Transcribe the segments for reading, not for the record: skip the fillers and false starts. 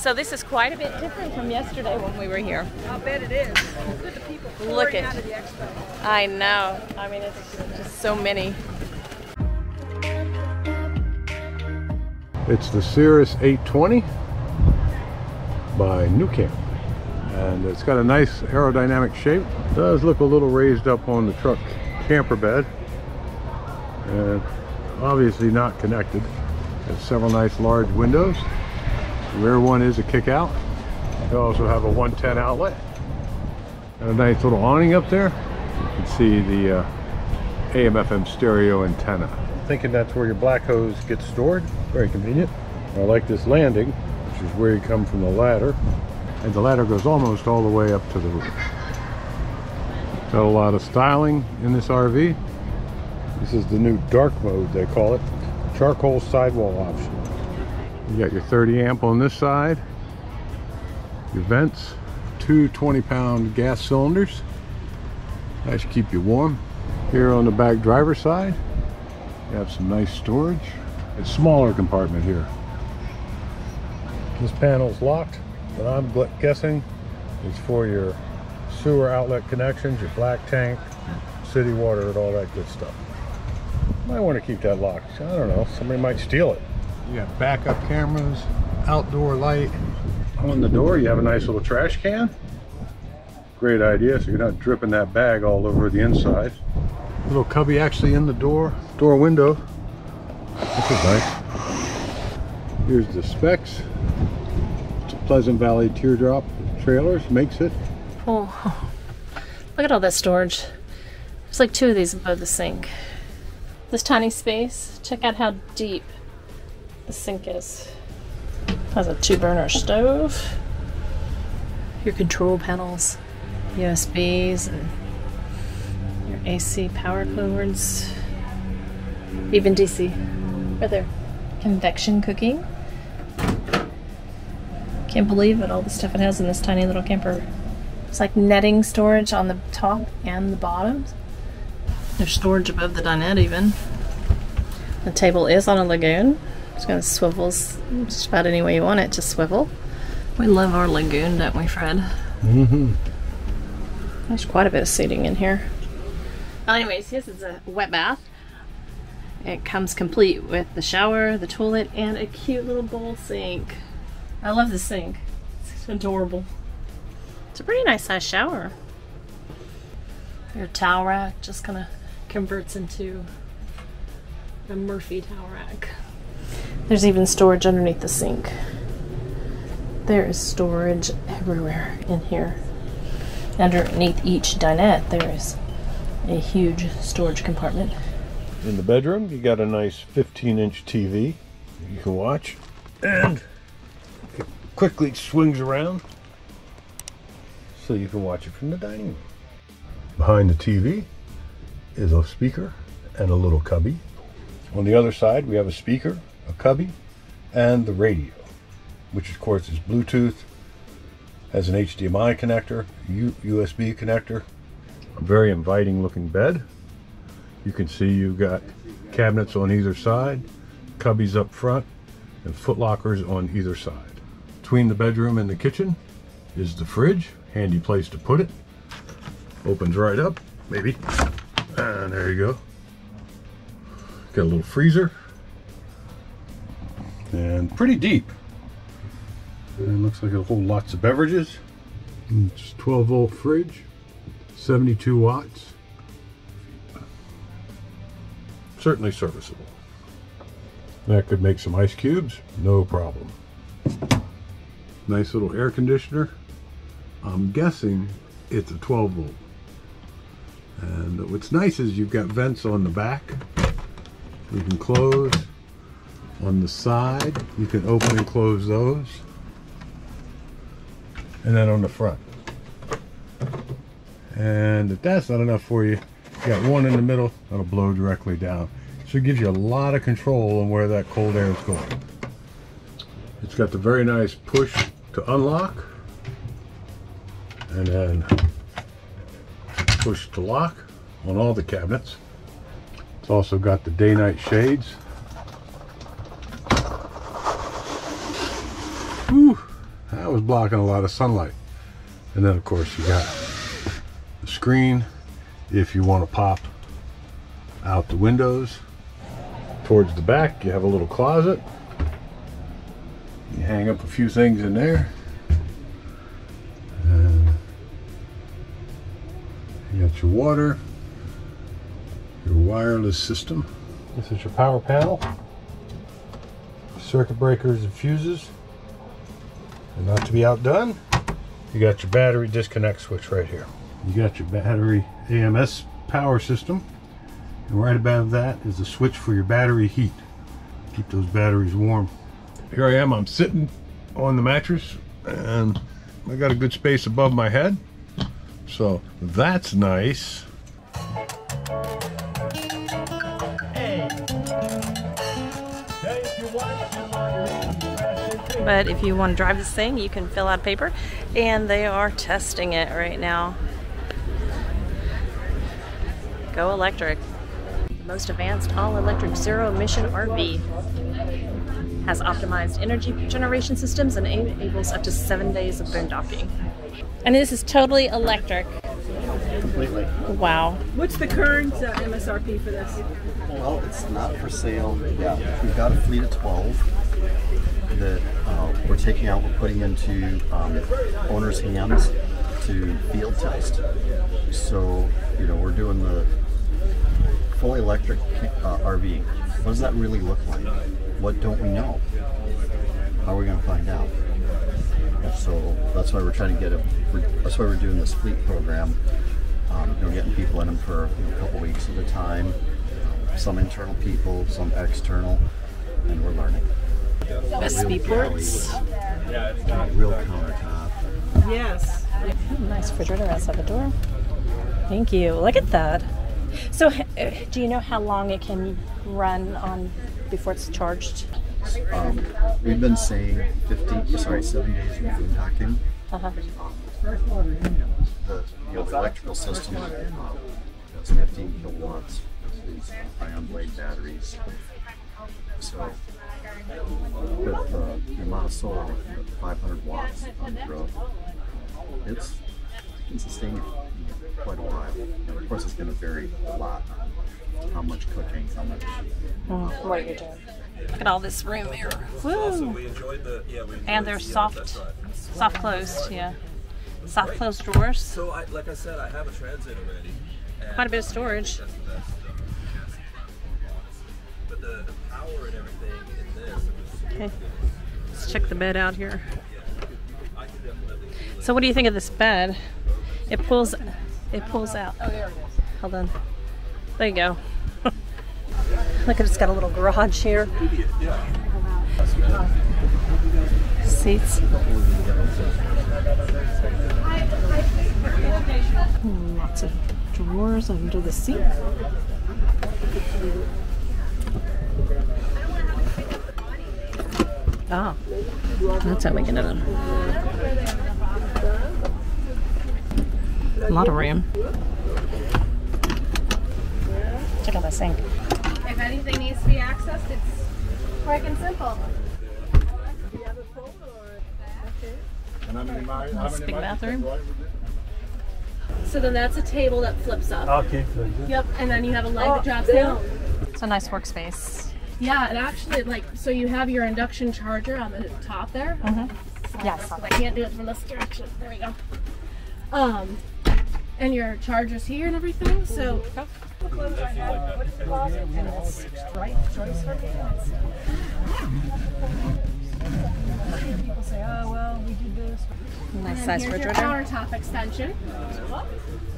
So this is quite a bit different from yesterday when we were here. I'll bet it is. Look at the people Look at out of the expo. I know. I mean, it's just so many. It's the Cirrus 820 by nuCamp. And it's got a nice aerodynamic shape. It does look a little raised up on the truck camper bed. And obviously not connected. Has several nice large windows. The rear one is a kick out. You also have a 110 outlet. And a nice little awning up there. You can see the AM/FM stereo antenna. Thinking that's where your black hose gets stored. Very convenient. I like this landing, which is where you come from the ladder. And the ladder goes almost all the way up to the roof. Got a lot of styling in this RV. This is the new dark mode, they call it. Charcoal sidewall option. You got your 30 amp on this side. Your vents. 2 20-pound gas cylinders. That should keep you warm. Here on the back driver's side, you have some nice storage. A smaller compartment here. This panel's locked, but I'm guessing it's for your sewer outlet connections, your black tank, city water, and all that good stuff. Might want to keep that locked. I don't know, somebody might steal it. You got backup cameras, outdoor light. On the door you have a nice little trash can. Great idea, so you're not dripping that bag all over the inside. Little cubby actually in the door window. This is nice. Here's the specs. It's a Pleasant Valley Teardrop Trailers makes it. Oh, look at all that storage. There's like 2 of these above the sink. This tiny space, check out how deep the sink is. Has a 2-burner stove. Your control panels, USBs, and your AC power cords. Even DC. Right there. Convection cooking. Can't believe it, all the stuff it has in this tiny little camper. It's like netting storage on the top and the bottom. There's storage above the dinette even. The table is on a lagoon. It's gonna swivels just about any way you want it to swivel. We love our lagoon, don't we, Fred? Mm-hmm. There's quite a bit of seating in here. Well, anyways, this is a wet bath. It comes complete with the shower, the toilet, and a cute little bowl sink. I love the sink. It's adorable. It's a pretty nice size shower. Your towel rack just kind of converts into a Murphy towel rack. There's even storage underneath the sink. There is storage everywhere in here. Underneath each dinette, there is a huge storage compartment. In the bedroom, you got a nice 15-inch TV you can watch, and it quickly swings around so you can watch it from the dining room. Behind the TV is a speaker and a little cubby. On the other side, we have a speaker, a cubby, and the radio, which of course is Bluetooth, has an HDMI connector, USB connector. A very inviting looking bed. You can see you've got cabinets on either side, cubbies up front, and foot lockers on either side. Between the bedroom and the kitchen is the fridge. Handy place to put it. Opens right up, maybe. And there you go. Got a little freezer. And pretty deep. And looks like it'll hold lots of beverages. It's 12-volt fridge, 72 watts. Certainly serviceable. That could make some ice cubes, no problem. Nice little air conditioner. I'm guessing it's a 12-volt. And what's nice is you've got vents on the back. You can close. On the side, you can open and close those. And then on the front. And if that's not enough for you, you got one in the middle that'll blow directly down. So it gives you a lot of control on where that cold air is going. It's got the very nice push to unlock. And then push to lock on all the cabinets. It's also got the day-night shades. Whew. that was blocking a lot of sunlight. And then of course you got the screen if you want to pop out the windows. Towards the back you have a little closet. You hang up a few things in there. And you got your water, your wireless system. This is your power panel. Circuit breakers and fuses. And not to be outdone, you got your battery disconnect switch right here. You got your battery AMS power system. And right above that is the switch for your battery heat. Keep those batteries warm. Here I am, I'm sitting on the mattress and I got a good space above my head. So that's nice. But if you want to drive this thing, you can fill out paper, and they are testing it right now. Go electric. The most advanced all-electric zero-emission RV. Has optimized energy generation systems and enables up to 7 days of boondocking. And this is totally electric. Completely. Wow. What's the current MSRP for this? Well, it's not for sale yet. We've got a fleet of 12 that we're taking out, we're putting into owners' hands to field test. So, you know, we're doing the fully electric RV. What does that really look like? What don't we know? How are we going to find out? So that's why we're trying to get that's why we're doing this fleet program. You know, getting people in them for a couple weeks at a time. Some internal people, some external, and we're learning. USB ports. Real countertop. Yes. Nice refrigerator outside the door. Thank you. Look at that. So, do you know how long it can run on before it's charged? We've been saying 7 days of boondocking. The electrical system is 15 kilowatts. These ion blade batteries. So, with the amount of solar, 500 watts on the road, it can sustain quite a while. And of course, it's going to vary a lot on how much cooking, how much. What you're doing. Look at all this room here. Woo! And they're soft closed, yeah. Soft closed drawers. So, like I said, I have a transit already. Quite a bit of storage. But the power and everything in this. Okay, let's check the bed out here. So what do you think of this bed? It pulls out. Oh, there it is. Hold on. There you go. Look, it's got a little garage here. Seats. Lots of drawers under the seat. Ah, that's how we get it in. A lot of room. Check out that sink. If anything needs to be accessed, it's quick and simple. Nice big bathroom. So then that's a table that flips up. Okay. Yep, and then you have a leg that drops down. It's a nice workspace. Yeah, and actually, like, so you have your induction charger on the top there. Yes. I can't do it from this direction. There we go. And your charger's here and everything. So. People say, oh, well, we did this. Nice size Here's your refrigerator. countertop extension.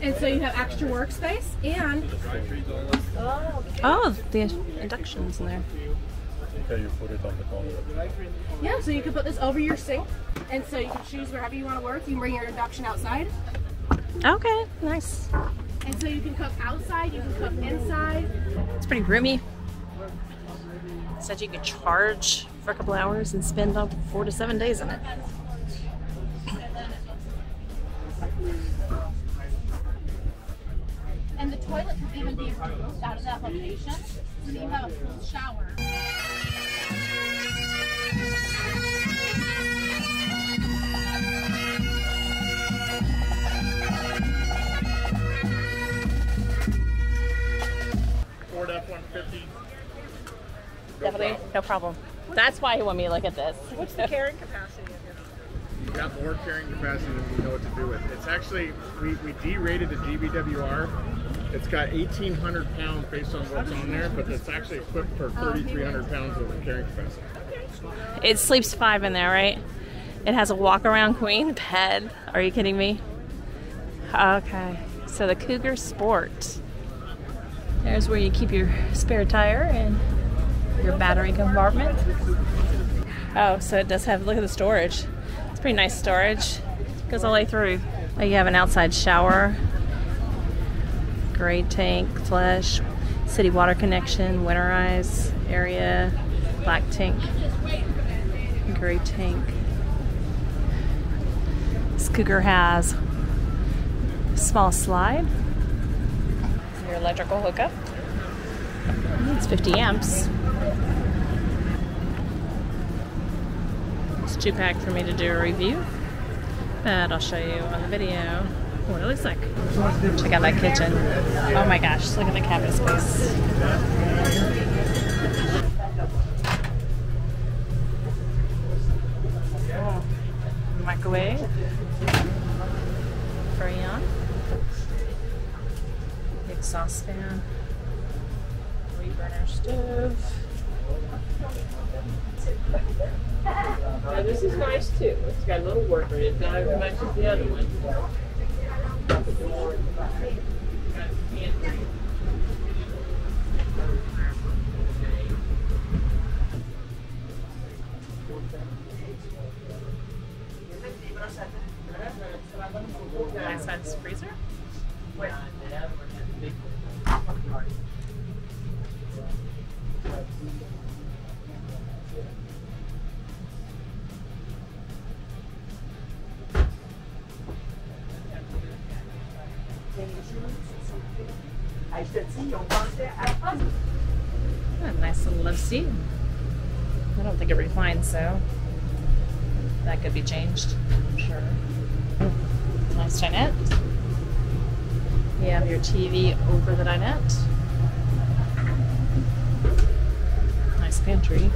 And so you have extra workspace and. Oh, the induction's in there. Yeah, so you can put this over your sink. And so you can choose wherever you want to work. You can bring your induction outside. Okay, nice. And so you can cook outside, you can cook inside. It's pretty roomy. Said you could charge for a couple hours and spend up 4 to 7 days in it. And the toilet can even be removed out of that location. So you have a full shower. no problem. That's why he wanted me to look at this. What's the carrying capacity of this? You got more carrying capacity than you know what to do with. It's actually, we derated the GBWR. It's got 1,800 pounds based on what's on there, but it's actually equipped for 3,300 pounds of carrying capacity. It sleeps 5 in there, right? It has a walk-around queen bed. Are you kidding me? Okay, so the Cougar Sport. There's where you keep your spare tire and your battery compartment. Oh, so it does have, look at the storage. It's pretty nice storage. Goes all the way through. Oh, you have an outside shower, gray tank, flush, city water connection, winterize area, black tank, gray tank. This Cougar has a small slide. Your electrical hookup. It's 50 amps. It's too packed for me to do a review, but I'll show you on the video what it looks like. Check out that kitchen. Oh my gosh, look at the cabinet space. Oh, microwave. Freon. Exhaust fan. Burner stove. Now this is nice too. It's got a little work on it. It's not as much as the other one. Nice size freezer. A nice little love seat. I don't think it reclines, so that could be changed. Sure. Nice dinette. You have your TV over the dinette. Nice pantry.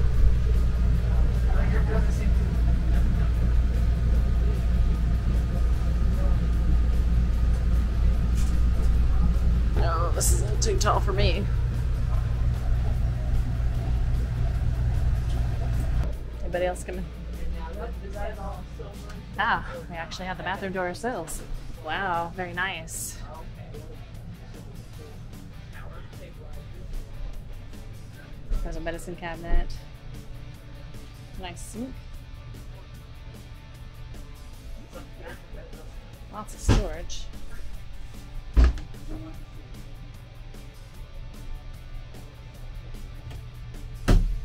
Oh, this is a little too tall for me. Anybody else coming? Ah, we actually have the bathroom door ourselves. Wow, very nice. There's a medicine cabinet. Nice sink. Lots of storage.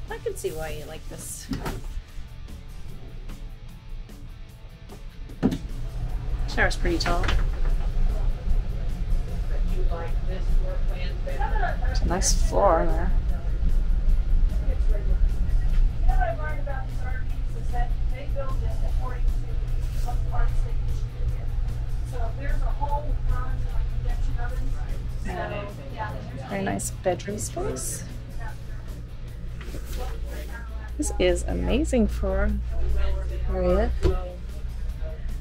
I can see why you like this. Shower's pretty tall. It's a nice floor in there. You know what I've learned about these RVs is that they build it according to what parts they usually get. So if there's a hole with runs like injection ovens, so yeah, Very nice bedroom space. This is amazing for area.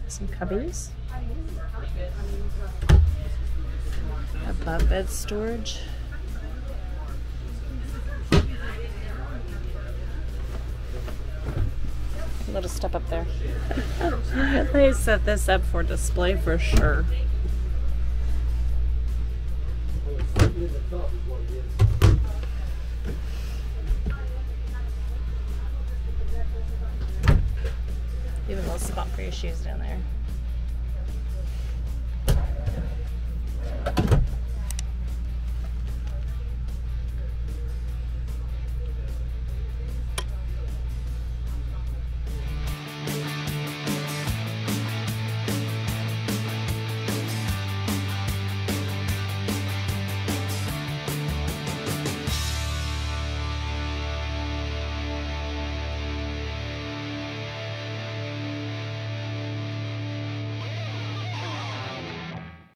Some cubbies. Above bed storage. A little step up there. They set this up for display for sure. Even a little spot for your shoes down there.